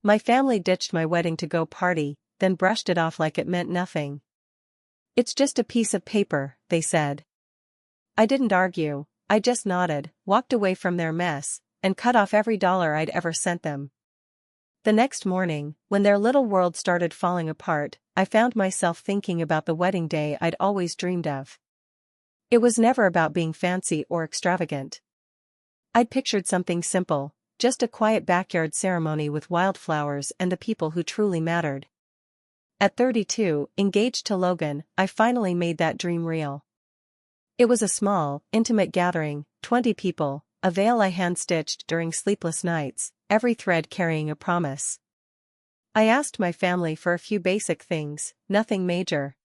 My family ditched my wedding to go party, then brushed it off like it meant nothing. "It's just a piece of paper," they said. I didn't argue, I just nodded, walked away from their mess, and cut off every dollar I'd ever sent them. The next morning, when their little world started falling apart, I found myself thinking about the wedding day I'd always dreamed of. It was never about being fancy or extravagant. I'd pictured something simple, just a quiet backyard ceremony with wildflowers and the people who truly mattered. At 32, engaged to Logan, I finally made that dream real. It was a small, intimate gathering, 20 people, a veil I hand-stitched during sleepless nights, every thread carrying a promise. I asked my family for a few basic things, nothing major.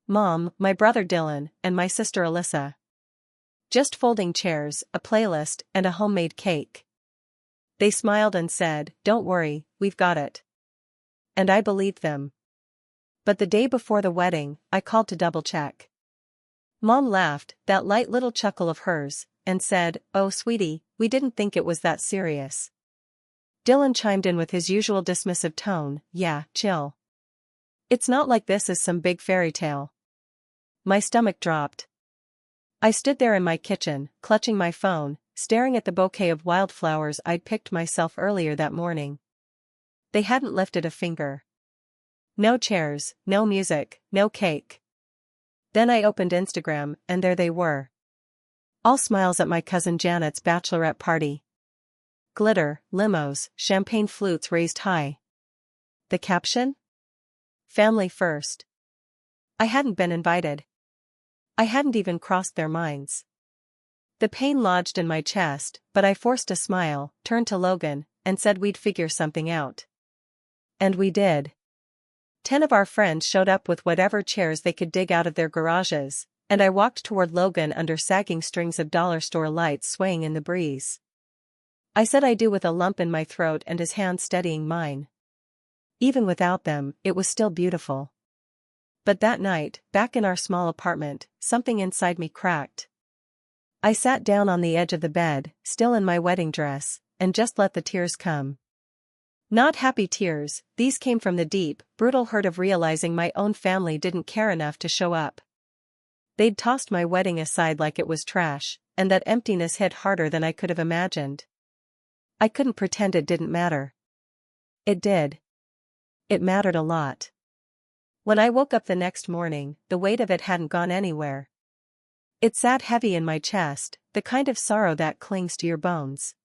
Mom, my brother Dylan, and my sister Alyssa. Just folding chairs, a playlist, and a homemade cake. They smiled and said, "Don't worry, we've got it." And I believed them. But the day before the wedding, I called to double-check. Mom laughed, that light little chuckle of hers, and said, "Oh sweetie, we didn't think it was that serious." Dylan chimed in with his usual dismissive tone, "Yeah, chill. It's not like this is some big fairy tale." My stomach dropped. I stood there in my kitchen, clutching my phone, staring at the bouquet of wildflowers I'd picked myself earlier that morning. They hadn't lifted a finger. No chairs, no music, no cake. Then I opened Instagram, and there they were. All smiles at my cousin Janet's bachelorette party. Glitter, limos, champagne flutes raised high. The caption? "Family first." I hadn't been invited. I hadn't even crossed their minds. The pain lodged in my chest, but I forced a smile, turned to Logan, and said we'd figure something out. And we did. 10 of our friends showed up with whatever chairs they could dig out of their garages, and I walked toward Logan under sagging strings of dollar store lights swaying in the breeze. I said I do with a lump in my throat and his hand steadying mine. Even without them, it was still beautiful. But that night, back in our small apartment, something inside me cracked. I sat down on the edge of the bed, still in my wedding dress, and just let the tears come. Not happy tears, these came from the deep, brutal hurt of realizing my own family didn't care enough to show up. They'd tossed my wedding aside like it was trash, and that emptiness hit harder than I could have imagined. I couldn't pretend it didn't matter. It did. It mattered a lot. When I woke up the next morning, the weight of it hadn't gone anywhere. It sat heavy in my chest, the kind of sorrow that clings to your bones.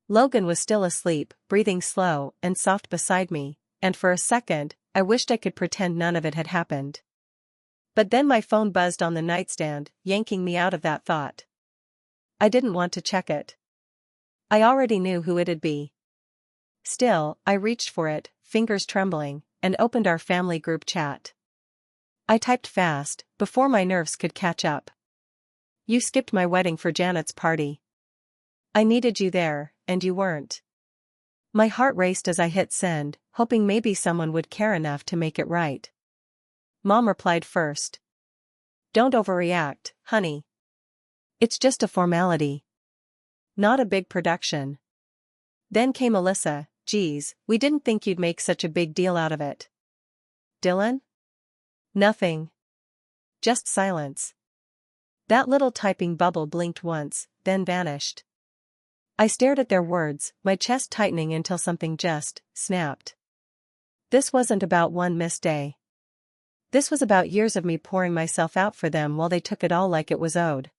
Logan was still asleep, breathing slow and soft beside me, and for a second, I wished I could pretend none of it had happened. But then my phone buzzed on the nightstand, yanking me out of that thought. I didn't want to check it. I already knew who it'd be. Still, I reached for it, fingers trembling, and opened our family group chat. I typed fast, before my nerves could catch up. "You skipped my wedding for Janet's party. I needed you there, and you weren't." My heart raced as I hit send, hoping maybe someone would care enough to make it right. Mom replied first. "Don't overreact, honey. It's just a formality. Not a big production." Then came Alyssa, "Geez, we didn't think you'd make such a big deal out of it." Dylan? Nothing. Just silence. That little typing bubble blinked once, then vanished. I stared at their words, my chest tightening until something just snapped. This wasn't about one missed day. This was about years of me pouring myself out for them while they took it all like it was owed.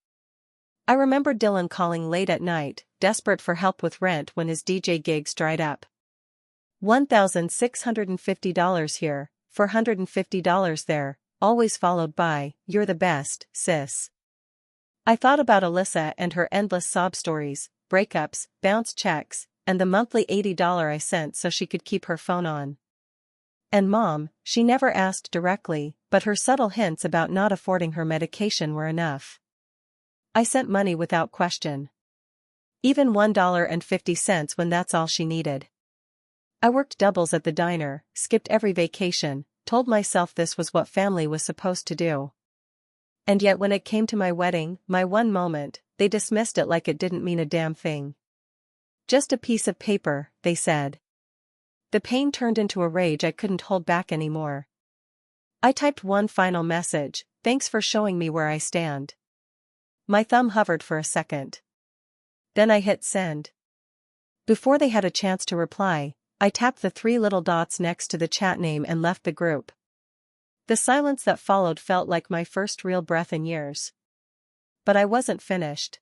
I remember Dylan calling late at night, desperate for help with rent when his DJ gigs dried up. $1,650 here, $450 there, always followed by, "You're the best, sis." I thought about Alyssa and her endless sob stories, breakups, bounce checks, and the monthly $80 I sent so she could keep her phone on. And Mom, she never asked directly, but her subtle hints about not affording her medication were enough. I sent money without question. Even $1.50 when that's all she needed. I worked doubles at the diner, skipped every vacation, told myself this was what family was supposed to do. And yet when it came to my wedding, my one moment, they dismissed it like it didn't mean a damn thing. "Just a piece of paper," they said. The pain turned into a rage I couldn't hold back anymore. I typed one final message, "Thanks for showing me where I stand." My thumb hovered for a second. Then I hit send. Before they had a chance to reply, I tapped the three little dots next to the chat name and left the group. The silence that followed felt like my first real breath in years. But I wasn't finished.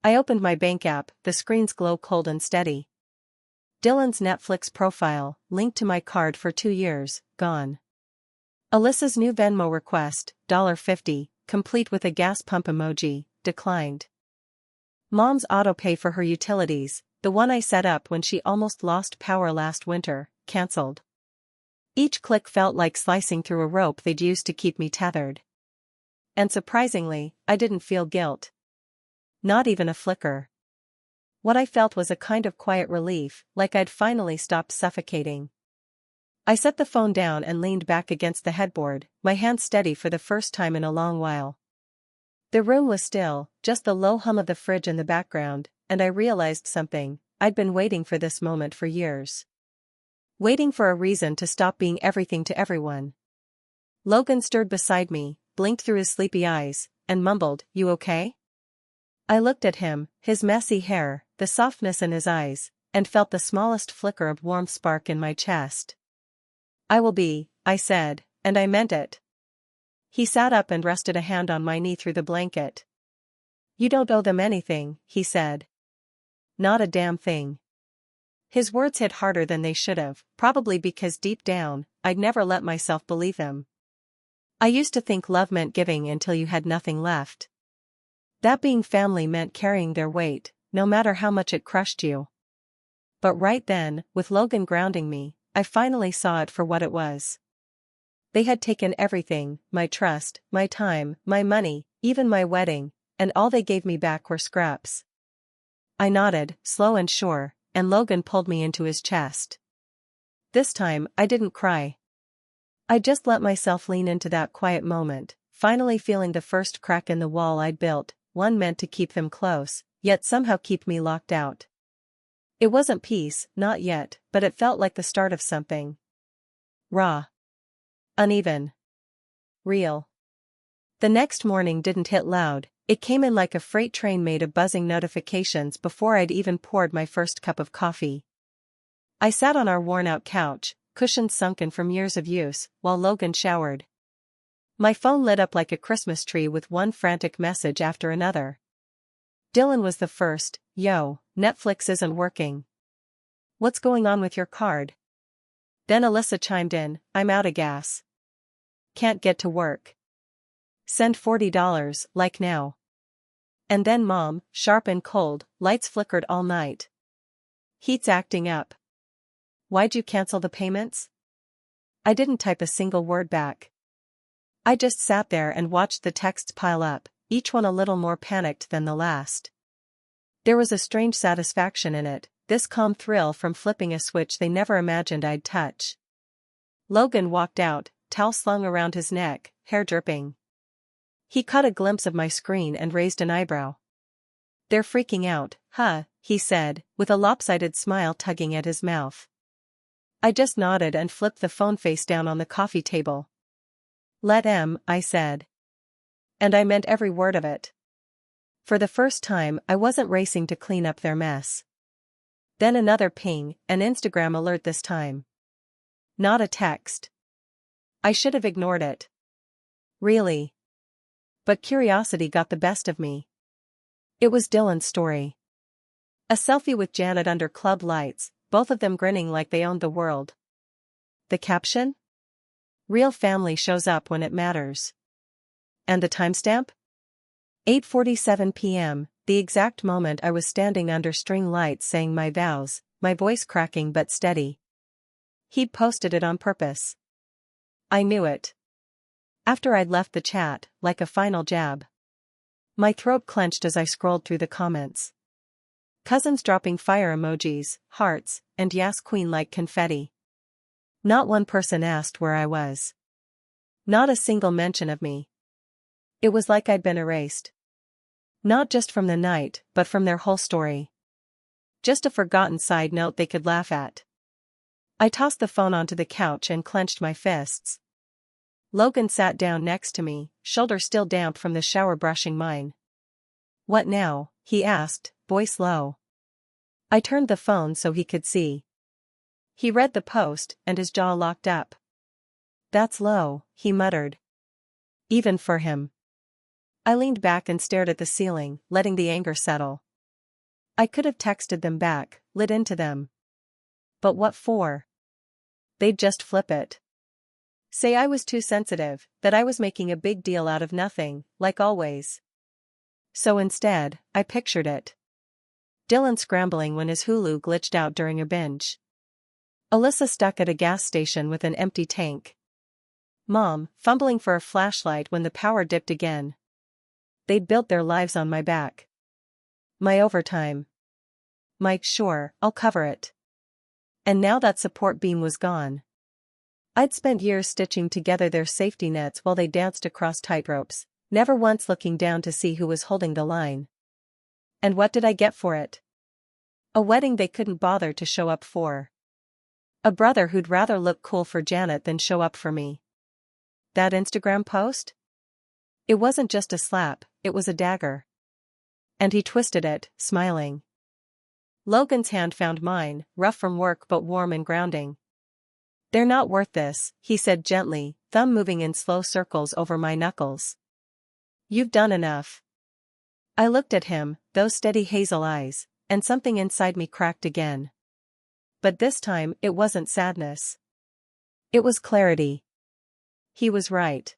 I opened my bank app, the screen's glow cold and steady. Dylan's Netflix profile, linked to my card for 2 years, gone. Alyssa's new Venmo request, $50, complete with a gas pump emoji, declined. Mom's autopay for her utilities, the one I set up when she almost lost power last winter, cancelled. Each click felt like slicing through a rope they'd used to keep me tethered. And surprisingly, I didn't feel guilt. Not even a flicker. What I felt was a kind of quiet relief, like I'd finally stopped suffocating. I set the phone down and leaned back against the headboard, my hands steady for the first time in a long while. The room was still, just the low hum of the fridge in the background, and I realized something. I'd been waiting for this moment for years. Waiting for a reason to stop being everything to everyone. Logan stirred beside me, blinked through his sleepy eyes, and mumbled, "You okay?" I looked at him, his messy hair, the softness in his eyes, and felt the smallest flicker of warmth spark in my chest. "I will be," I said, and I meant it. He sat up and rested a hand on my knee through the blanket. "You don't owe them anything," he said. "Not a damn thing." His words hit harder than they should have, probably because deep down, I'd never let myself believe them. I used to think love meant giving until you had nothing left. That being family meant carrying their weight, no matter how much it crushed you. But right then, with Logan grounding me, I finally saw it for what it was. They had taken everything, my trust, my time, my money, even my wedding, and all they gave me back were scraps. I nodded, slow and sure, and Logan pulled me into his chest. This time, I didn't cry. I just let myself lean into that quiet moment, finally feeling the first crack in the wall I'd built, one meant to keep them close, yet somehow keep me locked out. It wasn't peace, not yet, but it felt like the start of something. Raw. Uneven. Real. The next morning didn't hit loud, it came in like a freight train made of buzzing notifications before I'd even poured my first cup of coffee. I sat on our worn-out couch, cushions sunken from years of use, while Logan showered. My phone lit up like a Christmas tree with one frantic message after another. Dylan was the first. "Yo, Netflix isn't working. What's going on with your card?" Then Alyssa chimed in, "I'm out of gas. Can't get to work. Send $40, like now." And then Mom, sharp and cold, lights flickered all night. "Heat's acting up. Why'd you cancel the payments?" I didn't type a single word back. I just sat there and watched the texts pile up, each one a little more panicked than the last. There was a strange satisfaction in it, this calm thrill from flipping a switch they never imagined I'd touch. Logan walked out, towel slung around his neck, hair dripping. He caught a glimpse of my screen and raised an eyebrow. "They're freaking out, huh?" he said, with a lopsided smile tugging at his mouth. I just nodded and flipped the phone face down on the coffee table. "Let 'em," I said. And I meant every word of it. For the first time, I wasn't racing to clean up their mess. Then another ping, an Instagram alert this time. Not a text. I should have ignored it. Really. But curiosity got the best of me. It was Dylan's story. A selfie with Janet under club lights, both of them grinning like they owned the world. The caption? "Real family shows up when it matters." And the timestamp? 8:47 p.m., the exact moment I was standing under string lights saying my vows, my voice cracking but steady. He'd posted it on purpose. I knew it. After I'd left the chat, like a final jab. My throat clenched as I scrolled through the comments. Cousins dropping fire emojis, hearts, and "Yes Queen" like confetti. Not one person asked where I was. Not a single mention of me. It was like I'd been erased. Not just from the night, but from their whole story. Just a forgotten side note they could laugh at. I tossed the phone onto the couch and clenched my fists. Logan sat down next to me, shoulder still damp from the shower brushing mine. "What now?" he asked, voice low. I turned the phone so he could see. He read the post, and his jaw locked up. "That's low," he muttered. "Even for him." I leaned back and stared at the ceiling, letting the anger settle. I could have texted them back, lit into them. But what for? They'd just flip it. Say I was too sensitive, that I was making a big deal out of nothing, like always. So instead, I pictured it. Dylan scrambling when his Hulu glitched out during a binge. Alyssa stuck at a gas station with an empty tank. Mom, fumbling for a flashlight when the power dipped again. They'd built their lives on my back. My overtime. My, "Sure, I'll cover it." And now that support beam was gone. I'd spent years stitching together their safety nets while they danced across tightropes, never once looking down to see who was holding the line. And what did I get for it? A wedding they couldn't bother to show up for. A brother who'd rather look cool for Janet than show up for me. That Instagram post? It wasn't just a slap, it was a dagger. And he twisted it, smiling. Logan's hand found mine, rough from work but warm and grounding. "They're not worth this," he said gently, thumb moving in slow circles over my knuckles. "You've done enough." I looked at him, those steady hazel eyes, and something inside me cracked again. But this time, it wasn't sadness. It was clarity. He was right.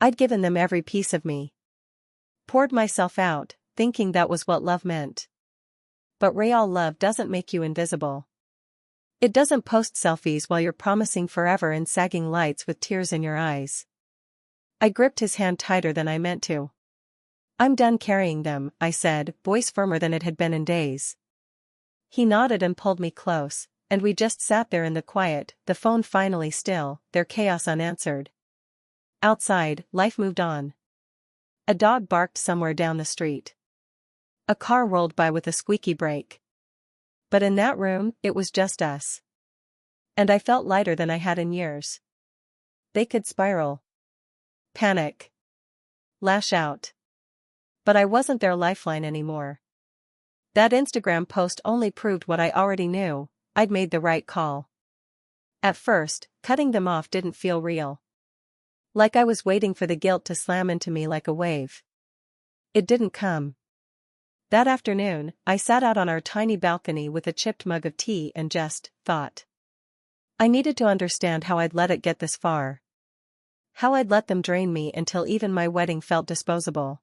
I'd given them every piece of me. Poured myself out, thinking that was what love meant. But real love doesn't make you invisible. It doesn't post selfies while you're promising forever in sagging lights with tears in your eyes. I gripped his hand tighter than I meant to. "I'm done carrying them," I said, voice firmer than it had been in days. He nodded and pulled me close, and we just sat there in the quiet, the phone finally still, their chaos unanswered. Outside, life moved on. A dog barked somewhere down the street. A car rolled by with a squeaky brake. But in that room, it was just us. And I felt lighter than I had in years. They could spiral. Panic. Lash out. But I wasn't their lifeline anymore. That Instagram post only proved what I already knew: I'd made the right call. At first, cutting them off didn't feel real. Like I was waiting for the guilt to slam into me like a wave. It didn't come. That afternoon, I sat out on our tiny balcony with a chipped mug of tea and just thought. I needed to understand how I'd let it get this far. How I'd let them drain me until even my wedding felt disposable.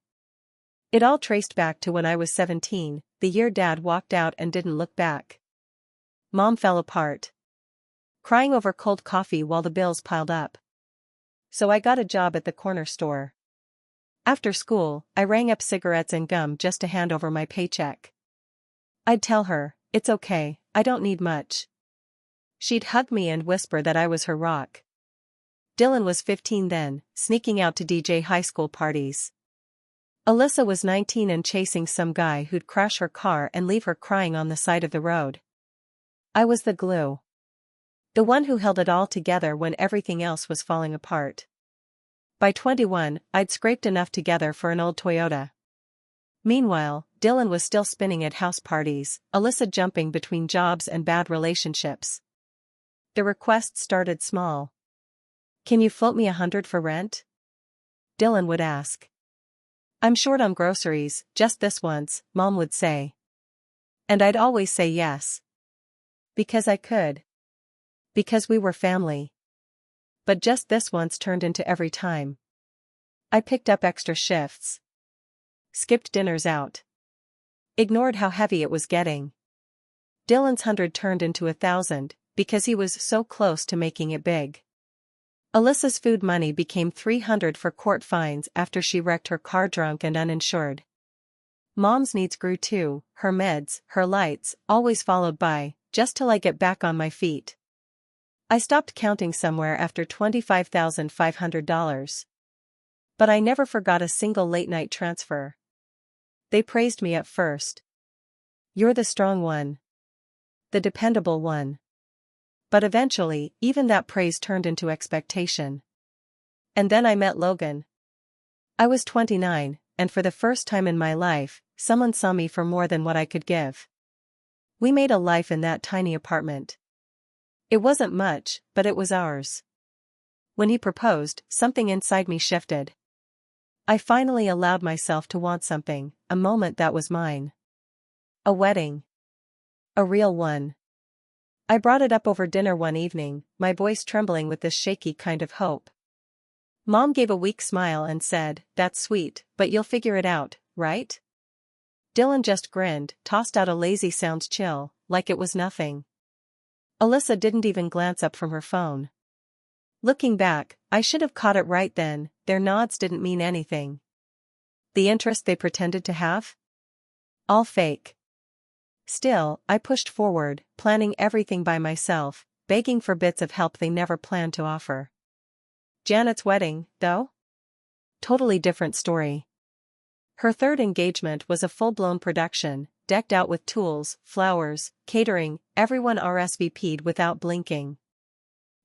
It all traced back to when I was 17, the year Dad walked out and didn't look back. Mom fell apart. Crying over cold coffee while the bills piled up. So I got a job at the corner store. After school, I rang up cigarettes and gum just to hand over my paycheck. I'd tell her, "It's okay, I don't need much." She'd hug me and whisper that I was her rock. Dylan was 15 then, sneaking out to DJ high school parties. Alyssa was 19 and chasing some guy who'd crash her car and leave her crying on the side of the road. I was the glue. The one who held it all together when everything else was falling apart. By 21, I'd scraped enough together for an old Toyota. Meanwhile, Dylan was still spinning at house parties, Alyssa jumping between jobs and bad relationships. The requests started small. "Can you float me $100 for rent?" Dylan would ask. "I'm short on groceries, just this once," Mom would say. And I'd always say yes. Because I could. Because we were family. But just this once turned into every time. I picked up extra shifts. Skipped dinners out. Ignored how heavy it was getting. Dylan's 100 turned into 1,000, because he was so close to making it big. Alyssa's food money became 300 for court fines after she wrecked her car drunk and uninsured. Mom's needs grew too, her meds, her lights, always followed by, just till I get back on my feet. I stopped counting somewhere after $25,500. But I never forgot a single late-night transfer. They praised me at first. "You're the strong one. The dependable one. But eventually, even that praise turned into expectation. And then I met Logan. I was 29, and for the first time in my life, someone saw me for more than what I could give. We made a life in that tiny apartment. It wasn't much, but it was ours. When he proposed, something inside me shifted. I finally allowed myself to want something, a moment that was mine. A wedding. A real one. I brought it up over dinner one evening, my voice trembling with this shaky kind of hope. Mom gave a weak smile and said, "That's sweet, but you'll figure it out, right?" Dylan just grinned, tossed out a lazy sounds chill, like it was nothing. Alyssa didn't even glance up from her phone. Looking back, I should have caught it right then, their nods didn't mean anything. The interest they pretended to have? All fake. Still, I pushed forward, planning everything by myself, begging for bits of help they never planned to offer. Janet's wedding, though? Totally different story. Her third engagement was a full-blown production, decked out with tools, flowers, catering, everyone RSVP'd without blinking.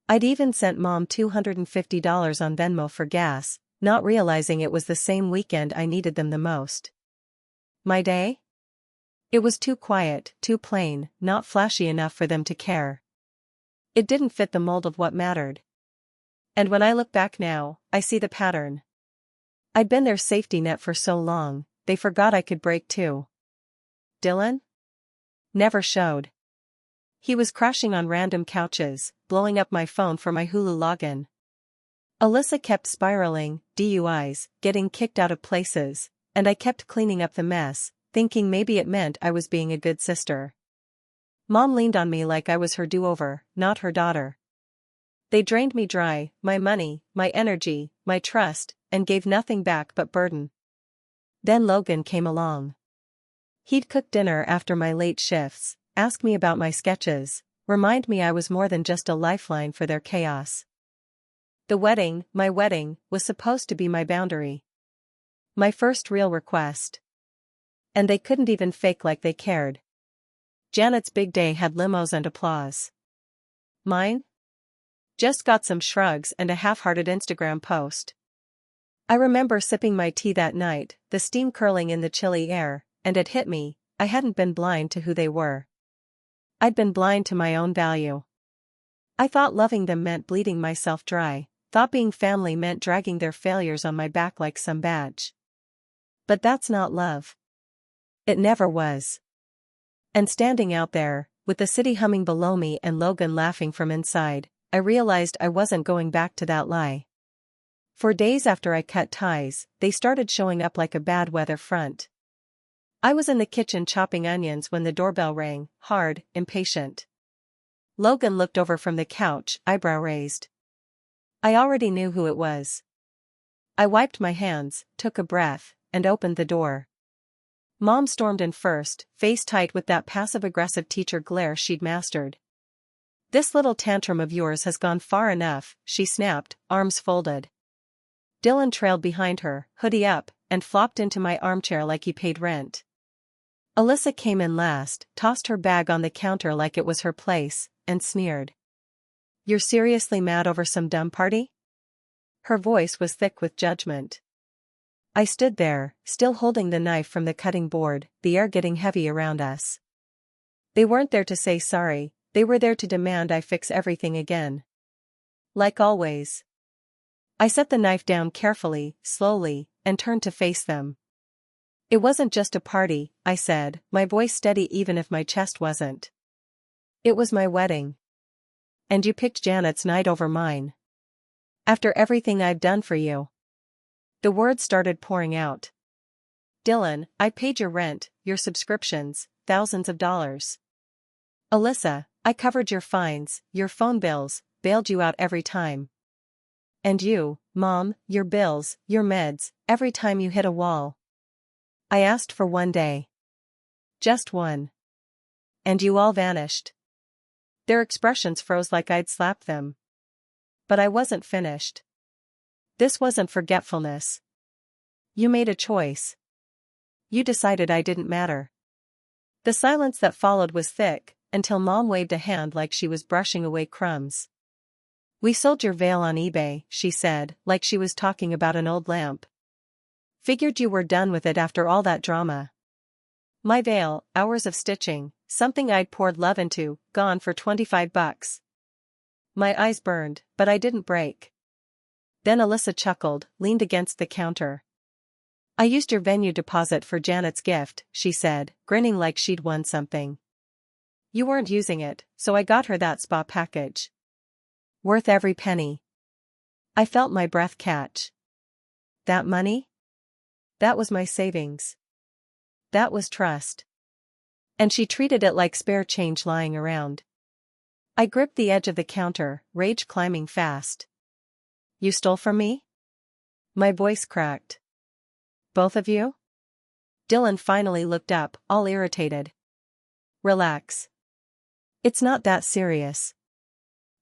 I'd even sent Mom $250 on Venmo for gas, not realizing it was the same weekend I needed them the most. My day? It was too quiet, too plain, not flashy enough for them to care. It didn't fit the mold of what mattered. And when I look back now, I see the pattern. I'd been their safety net for so long, they forgot I could break too. Dylan? Never showed. He was crashing on random couches, blowing up my phone for my Hulu login. Alyssa kept spiraling, DUIs, getting kicked out of places, and I kept cleaning up the mess, thinking maybe it meant I was being a good sister. Mom leaned on me like I was her do-over, not her daughter. They drained me dry, my money, my energy, my trust, and gave nothing back but burden. Then Logan came along. He'd cook dinner after my late shifts, ask me about my sketches, remind me I was more than just a lifeline for their chaos. The wedding, my wedding, was supposed to be my boundary. My first real request. And they couldn't even fake like they cared. Janet's big day had limos and applause. Mine? Just got some shrugs and a half-hearted Instagram post. I remember sipping my tea that night, the steam curling in the chilly air, and it hit me, I hadn't been blind to who they were. I'd been blind to my own value. I thought loving them meant bleeding myself dry, thought being family meant dragging their failures on my back like some badge. But that's not love. It never was. And standing out there, with the city humming below me and Logan laughing from inside, I realized I wasn't going back to that lie. For days after I cut ties, they started showing up like a bad weather front. I was in the kitchen chopping onions when the doorbell rang, hard, impatient. Logan looked over from the couch, eyebrow raised. I already knew who it was. I wiped my hands, took a breath, and opened the door. Mom stormed in first, face tight with that passive-aggressive teacher glare she'd mastered. "This little tantrum of yours has gone far enough," she snapped, arms folded. Dylan trailed behind her, hoodie up, and flopped into my armchair like he paid rent. Alyssa came in last, tossed her bag on the counter like it was her place, and sneered. "You're seriously mad over some dumb party?" Her voice was thick with judgment. I stood there, still holding the knife from the cutting board, the air getting heavy around us. They weren't there to say sorry, they were there to demand I fix everything again. Like always. I set the knife down carefully, slowly, and turned to face them. "It wasn't just a party," I said, my voice steady even if my chest wasn't. "It was my wedding. And you picked Janet's night over mine. After everything I've done for you." The words started pouring out. "Dylan, I paid your rent, your subscriptions, thousands of dollars. Alyssa, I covered your fines, your phone bills, bailed you out every time. And you, Mom, your bills, your meds, every time you hit a wall. I asked for one day. Just one. And you all vanished." Their expressions froze like I'd slapped them. But I wasn't finished. This wasn't forgetfulness. You made a choice. You decided I didn't matter. The silence that followed was thick, until Mom waved a hand like she was brushing away crumbs. "We sold your veil on eBay," she said, like she was talking about an old lamp. "Figured you were done with it after all that drama." My veil, hours of stitching, something I'd poured love into, gone for $25. My eyes burned, but I didn't break. Then Alyssa chuckled, leaned against the counter. "I used your venue deposit for Janet's gift," she said, grinning like she'd won something. "You weren't using it, so I got her that spa package. Worth every penny." I felt my breath catch. That money? That was my savings. That was trust. And she treated it like spare change lying around. I gripped the edge of the counter, rage climbing fast. "You stole from me?" My voice cracked. "Both of you?" Dylan finally looked up, all irritated. "Relax. It's not that serious.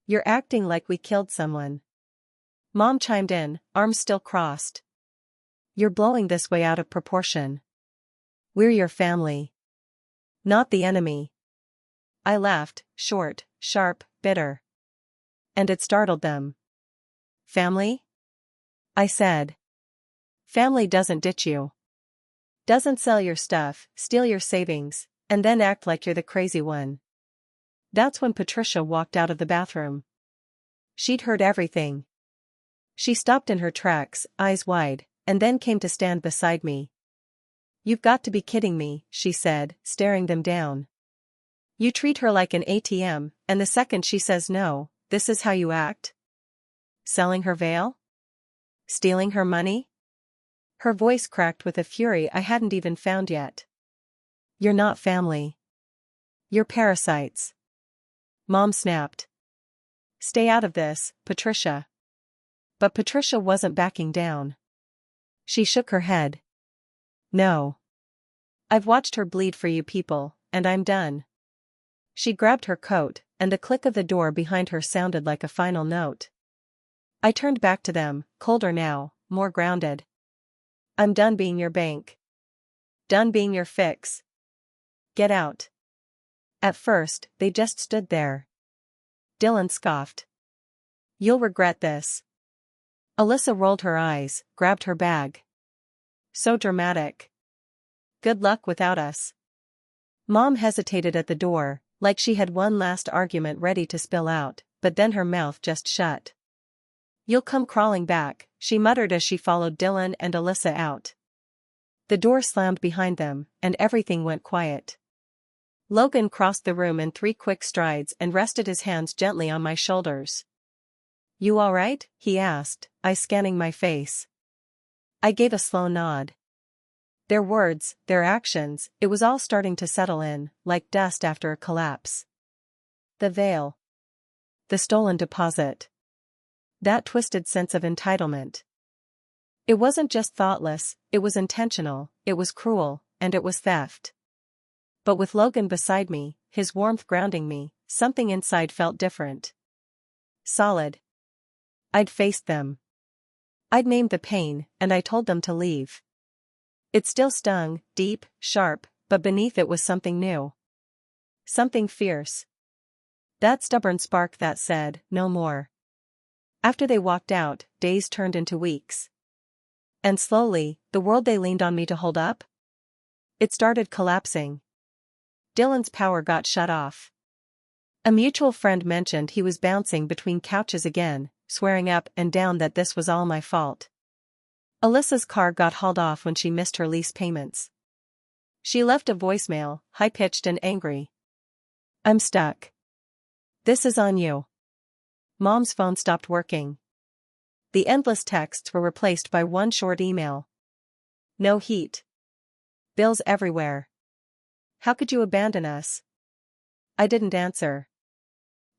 You're acting like we killed someone." Mom chimed in, arms still crossed. "You're blowing this way out of proportion. We're your family. Not the enemy." I laughed, short, sharp, bitter. And it startled them. "Family?" I said. "Family doesn't ditch you. Doesn't sell your stuff, steal your savings, and then act like you're the crazy one." That's when Patricia walked out of the bathroom. She'd heard everything. She stopped in her tracks, eyes wide, and then came to stand beside me. "You've got to be kidding me," she said, staring them down. "You treat her like an ATM, and the second she says no, this is how you act? Selling her veil? Stealing her money?" Her voice cracked with a fury I hadn't even found yet. "You're not family. You're parasites." Mom snapped. "Stay out of this, Patricia." But Patricia wasn't backing down. She shook her head. "No. I've watched her bleed for you people, and I'm done." She grabbed her coat, and the click of the door behind her sounded like a final note. I turned back to them, colder now, more grounded. "I'm done being your bank. Done being your fix. Get out." At first, they just stood there. Dylan scoffed. "You'll regret this." Alyssa rolled her eyes, grabbed her bag. "So dramatic. Good luck without us." Mom hesitated at the door, like she had one last argument ready to spill out, but then her mouth just shut. "You'll come crawling back," she muttered as she followed Dylan and Alyssa out. The door slammed behind them, and everything went quiet. Logan crossed the room in 3 quick strides and rested his hands gently on my shoulders. "You all right?" he asked, eyes scanning my face. I gave a slow nod. Their words, their actions, it was all starting to settle in, like dust after a collapse. The veil. The stolen deposit. That twisted sense of entitlement. It wasn't just thoughtless, it was intentional, it was cruel, and it was theft. But with Logan beside me, his warmth grounding me, something inside felt different. Solid. I'd faced them. I'd named the pain, and I told them to leave. It still stung, deep, sharp, but beneath it was something new. Something fierce. That stubborn spark that said, "No more." After they walked out, days turned into weeks. And slowly, the world they leaned on me to hold up? It started collapsing. Dylan's power got shut off. A mutual friend mentioned he was bouncing between couches again, swearing up and down that this was all my fault. Alyssa's car got hauled off when she missed her lease payments. She left a voicemail, high-pitched and angry. "I'm stuck. This is on you." Mom's phone stopped working. The endless texts were replaced by one short email. "No heat. Bills everywhere. How could you abandon us?" I didn't answer.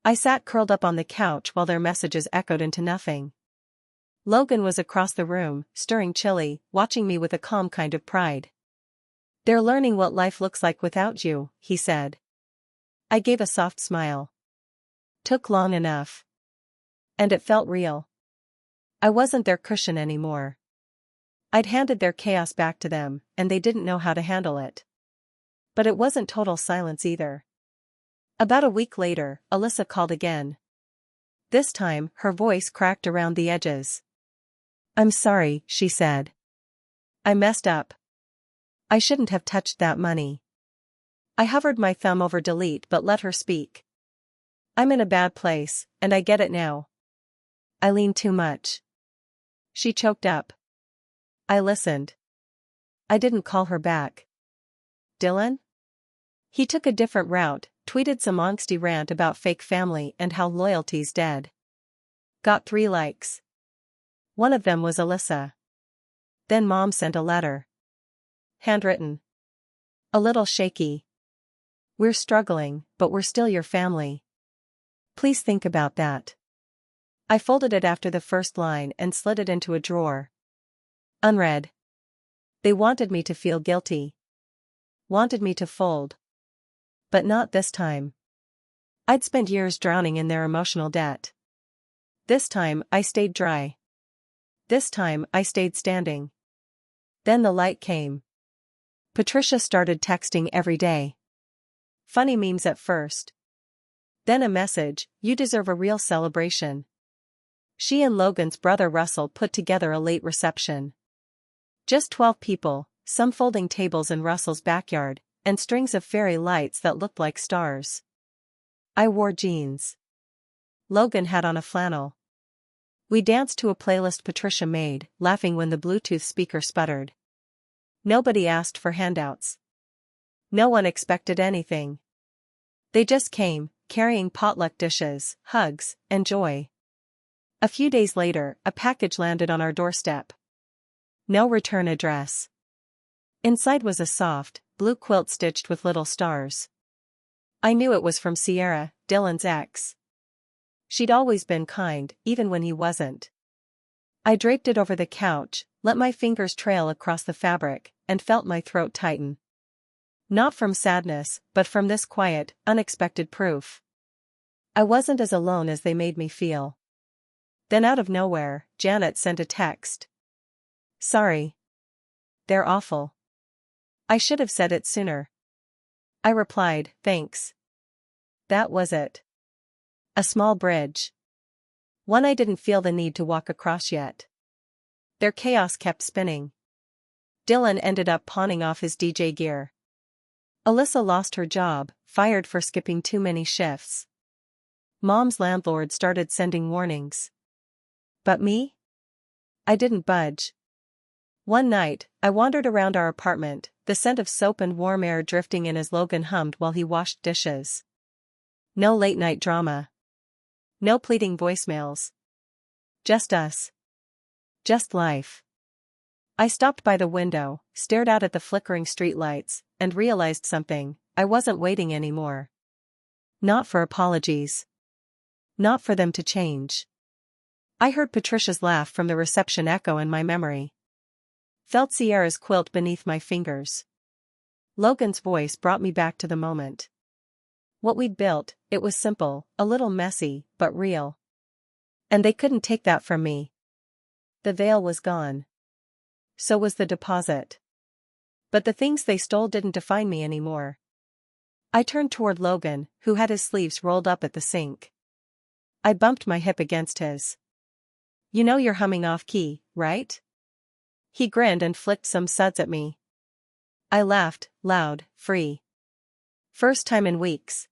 I sat curled up on the couch while their messages echoed into nothing. Logan was across the room, stirring chili, watching me with a calm kind of pride. "They're learning what life looks like without you," he said. I gave a soft smile. Took long enough. And it felt real. I wasn't their cushion anymore. I'd handed their chaos back to them, and they didn't know how to handle it. But it wasn't total silence either. About a week later, Alyssa called again. This time, her voice cracked around the edges. "I'm sorry," she said. "I messed up. I shouldn't have touched that money." I hovered my thumb over delete but let her speak. "I'm in a bad place, and I get it now. I lean too much." She choked up. I listened. I didn't call her back. Dylan? He took a different route, tweeted some angsty rant about fake family and how loyalty's dead. Got 3 likes. One of them was Alyssa. Then Mom sent a letter. Handwritten. A little shaky. "We're struggling, but we're still your family. Please think about that." I folded it after the first line and slid it into a drawer. Unread. They wanted me to feel guilty. Wanted me to fold. But not this time. I'd spent years drowning in their emotional debt. This time I stayed dry. This time I stayed standing. Then the light came. Patricia started texting every day. Funny memes at first. Then a message, "You deserve a real celebration." She and Logan's brother Russell put together a late reception. Just 12 people, some folding tables in Russell's backyard, and strings of fairy lights that looked like stars. I wore jeans. Logan had on a flannel. We danced to a playlist Patricia made, laughing when the Bluetooth speaker sputtered. Nobody asked for handouts. No one expected anything. They just came, carrying potluck dishes, hugs, and joy. A few days later, a package landed on our doorstep. No return address. Inside was a soft, blue quilt stitched with little stars. I knew it was from Sierra, Dylan's ex. She'd always been kind, even when he wasn't. I draped it over the couch, let my fingers trail across the fabric, and felt my throat tighten. Not from sadness, but from this quiet, unexpected proof. I wasn't as alone as they made me feel. Then out of nowhere, Janet sent a text. "Sorry. They're awful. I should have said it sooner." I replied, "Thanks." That was it. A small bridge. One I didn't feel the need to walk across yet. Their chaos kept spinning. Dylan ended up pawning off his DJ gear. Alyssa lost her job, fired for skipping too many shifts. Mom's landlord started sending warnings. But me? I didn't budge. One night, I wandered around our apartment, the scent of soap and warm air drifting in as Logan hummed while he washed dishes. No late-night drama. No pleading voicemails. Just us. Just life. I stopped by the window, stared out at the flickering streetlights, and realized something: I wasn't waiting anymore. Not for apologies. Not for them to change. I heard Patricia's laugh from the reception echo in my memory. Felt Sierra's quilt beneath my fingers. Logan's voice brought me back to the moment. What we'd built, it was simple, a little messy, but real. And they couldn't take that from me. The veil was gone. So was the deposit. But the things they stole didn't define me anymore. I turned toward Logan, who had his sleeves rolled up at the sink. I bumped my hip against his. "You know you're humming off key, right?" He grinned and flicked some suds at me. I laughed, loud, free. First time in weeks.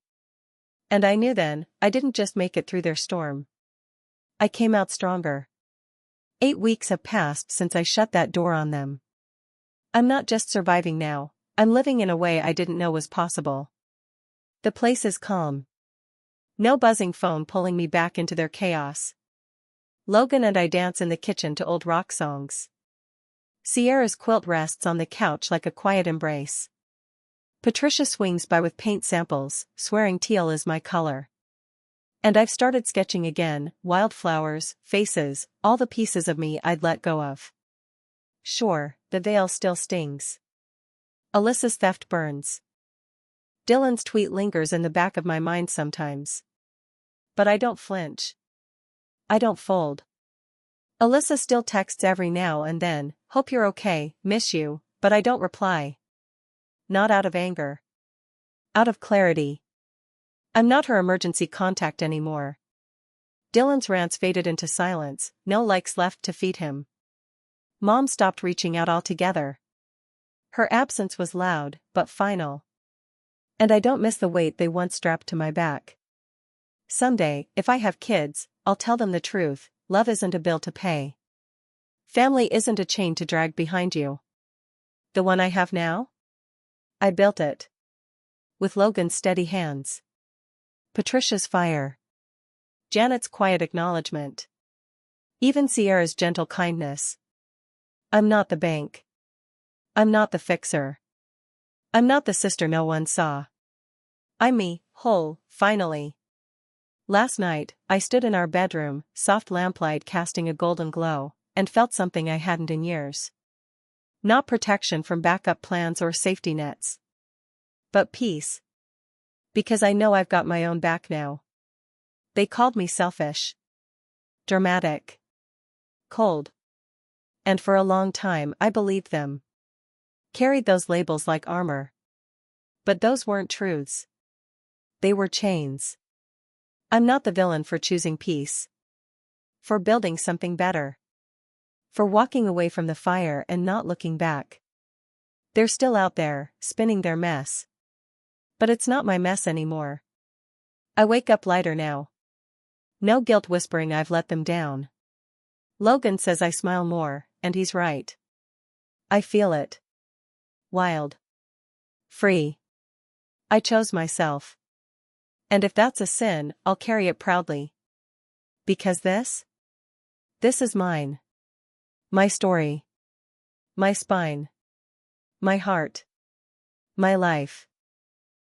And I knew then, I didn't just make it through their storm. I came out stronger. 8 weeks have passed since I shut that door on them. I'm not just surviving now, I'm living in a way I didn't know was possible. The place is calm. No buzzing phone pulling me back into their chaos. Logan and I dance in the kitchen to old rock songs. Sierra's quilt rests on the couch like a quiet embrace. Patricia swings by with paint samples, swearing teal is my color. And I've started sketching again, wildflowers, faces, all the pieces of me I'd let go of. Sure, the veil still stings. Alyssa's theft burns. Dylan's tweet lingers in the back of my mind sometimes. But I don't flinch. I don't fold. Alyssa still texts every now and then, "Hope you're okay, miss you," but I don't reply. Not out of anger. Out of clarity. I'm not her emergency contact anymore. Dylan's rants faded into silence, no likes left to feed him. Mom stopped reaching out altogether. Her absence was loud, but final. And I don't miss the weight they once strapped to my back. Someday, if I have kids, I'll tell them the truth: love isn't a bill to pay. Family isn't a chain to drag behind you. The one I have now? I built it. With Logan's steady hands. Patricia's fire. Janet's quiet acknowledgement. Even Sierra's gentle kindness. I'm not the bank. I'm not the fixer. I'm not the sister no one saw. I'm me, whole, finally. Last night, I stood in our bedroom, soft lamplight casting a golden glow, and felt something I hadn't in years. Not protection from backup plans or safety nets. But peace. Because I know I've got my own back now. They called me selfish. Dramatic. Cold. And for a long time I believed them. Carried those labels like armor. But those weren't truths. They were chains. I'm not the villain for choosing peace. For building something better. For walking away from the fire and not looking back. They're still out there, spinning their mess. But it's not my mess anymore. I wake up lighter now. No guilt whispering I've let them down. Logan says I smile more, and he's right. I feel it. Wild. Free. I chose myself. And if that's a sin, I'll carry it proudly. Because this is mine. My story. My spine. My heart. My life.